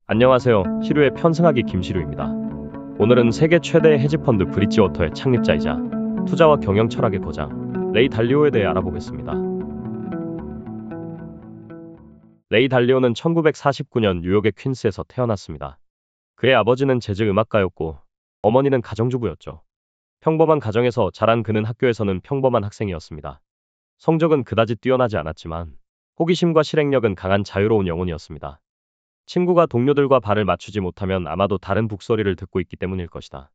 안녕하세요. 시류의 편승하기 김시류입니다. 오늘은 세계 최대의 헤지펀드 브릿지워터의 창립자이자 투자와 경영 철학의 거장 레이 달리오에 대해 알아보겠습니다. 레이 달리오는 1949년 뉴욕의 퀸스에서 태어났습니다. 그의 아버지는 재즈 음악가였고 어머니는 가정주부였죠. 평범한 가정에서 자란 그는 학교에서는 평범한 학생이었습니다. 성적은 그다지 뛰어나지 않았지만 호기심과 실행력은 강한 자유로운 영혼이었습니다. 친구가 동료들과 발을 맞추지 못하면 아마도 다른 북소리를 듣고 있기 때문일 것이다.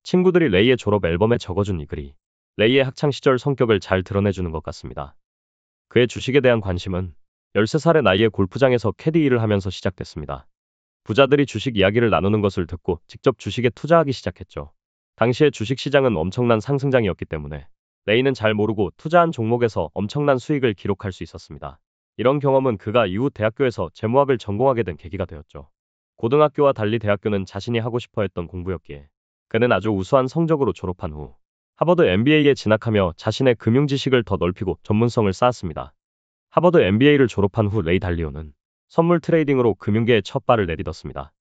친구들이 레이의 졸업 앨범에 적어준 이 글이 레이의 학창시절 성격을 잘 드러내주는 것 같습니다. 그의 주식에 대한 관심은 13살의 나이에 골프장에서 캐디 일을 하면서 시작됐습니다. 부자들이 주식 이야기를 나누는 것을 듣고 직접 주식에 투자하기 시작했죠. 당시의 주식시장은 엄청난 상승장이었기 때문에 레이는 잘 모르고 투자한 종목에서 엄청난 수익을 기록할 수 있었습니다. 이런 경험은 그가 이후 대학교에서 재무학을 전공하게 된 계기가 되었죠. 고등학교와 달리 대학교는 자신이 하고 싶어 했던 공부였기에 그는 아주 우수한 성적으로 졸업한 후 하버드 MBA에 진학하며 자신의 금융 지식을 더 넓히고 전문성을 쌓았습니다. 하버드 MBA를 졸업한 후 레이 달리오는 선물 트레이딩으로 금융계에 첫 발을 내딛었습니다.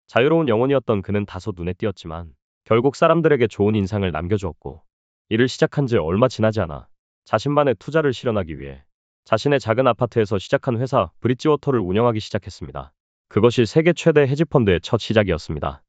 자유로운 영혼이었던 그는 다소 눈에 띄었지만 결국 사람들에게 좋은 인상을 남겨주었고 일을 시작한 지 얼마 지나지 않아 자신만의 투자를 실현하기 위해 자신의 작은 아파트에서 시작한 회사 브릿지워터를 운영하기 시작했습니다. 그것이 세계 최대 헤지펀드의 첫 시작이었습니다.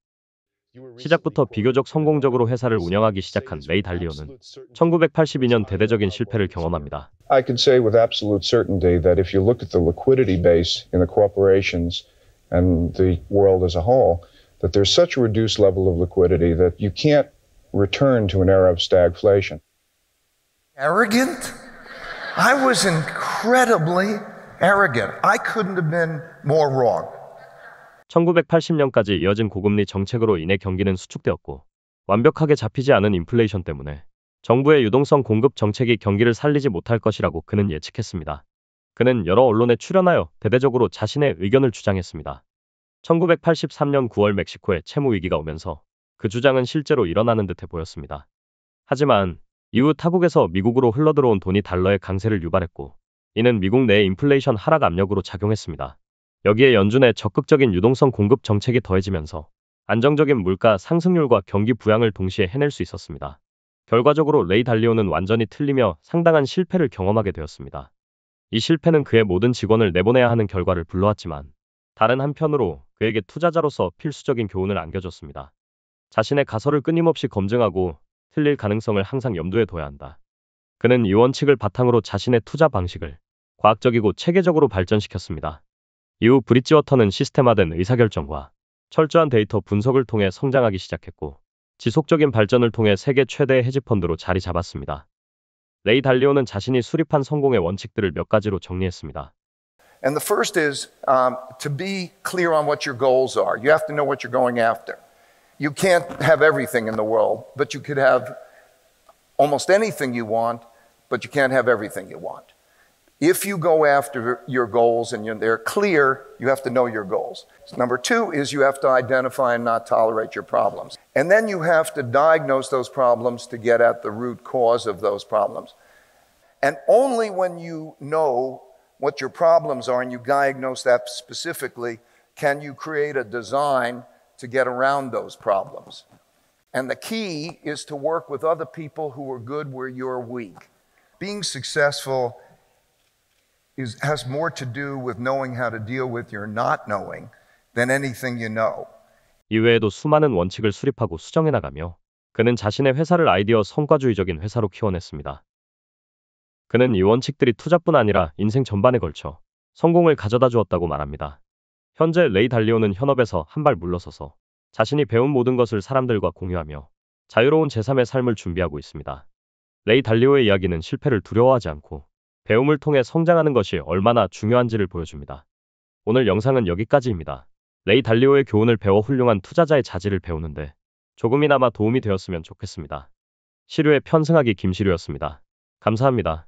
시작부터 비교적 성공적으로 회사를 운영하기 시작한 레이 달리오는 1982년 대대적인 실패를 경험합니다. I can say with absolute certainty that if you look at the liquidity base in the corporations and the world as a whole, that there's such a reduced level of liquidity that you can't return to an era of stagflation. Arrogant? I was incredibly arrogant. I couldn't have been more wrong. 1980년까지 이어진 고금리 정책으로 인해 경기는 수축되었고 완벽하게 잡히지 않은 인플레이션 때문에 정부의 유동성 공급 정책이 경기를 살리지 못할 것이라고 그는 예측했습니다. 그는 여러 언론에 출연하여 대대적으로 자신의 의견을 주장했습니다. 1983년 9월 멕시코에 채무 위기가 오면서 그 주장은 실제로 일어나는 듯해 보였습니다. 하지만 이후 타국에서 미국으로 흘러들어온 돈이 달러의 강세를 유발했고 이는 미국 내의 인플레이션 하락 압력으로 작용했습니다. 여기에 연준의 적극적인 유동성 공급 정책이 더해지면서 안정적인 물가 상승률과 경기 부양을 동시에 해낼 수 있었습니다. 결과적으로 레이 달리오는 완전히 틀리며 상당한 실패를 경험하게 되었습니다. 이 실패는 그의 모든 직원을 내보내야 하는 결과를 불러왔지만 다른 한편으로 그에게 투자자로서 필수적인 교훈을 안겨줬습니다. 자신의 가설을 끊임없이 검증하고 틀릴 가능성을 항상 염두에 둬야 한다. 그는 이 원칙을 바탕으로 자신의 투자 방식을 과학적이고 체계적으로 발전시켰습니다. 이후 브릿지워터는 시스템화된 의사결정과 철저한 데이터 분석을 통해 성장하기 시작했고 지속적인 발전을 통해 세계 최대의 헤지펀드로 자리 잡았습니다. 레이 달리오는 자신이 수립한 성공의 원칙들을 몇 가지로 정리했습니다. And the first is to be clear on what your goals are. You have to know what you're going after. You can't have everything in the world, but you could have almost anything you want, but you can't have everything you want. If you go after your goals and they're clear, you have to know your goals. Number two is you have to identify and not tolerate your problems. And then you have to diagnose those problems to get at the root cause of those problems. And only when you know what your problems are and you diagnose that specifically, can you create a design to get around those problems. And the key is to work with other people who are good where you're weak. Being successful has more to do with knowing how to deal with your not knowing than anything you know. 이외에도 수많은 원칙을 수립하고 수정해 나가며 그는 자신의 회사를 아이디어 성과주의적인 회사로 키워냈습니다. 그는 이 원칙들이 투자뿐 아니라 인생 전반에 걸쳐 성공을 가져다 주었다고 말합니다. 현재 레이 달리오는 현업에서 한 발 물러서서 자신이 배운 모든 것을 사람들과 공유하며 자유로운 제3의 삶을 준비하고 있습니다. 레이 달리오의 이야기는 실패를 두려워하지 않고 배움을 통해 성장하는 것이 얼마나 중요한지를 보여줍니다. 오늘 영상은 여기까지입니다. 레이 달리오의 교훈을 배워 훌륭한 투자자의 자질을 배우는데 조금이나마 도움이 되었으면 좋겠습니다. 시류의 편승하기 김시류였습니다. 감사합니다.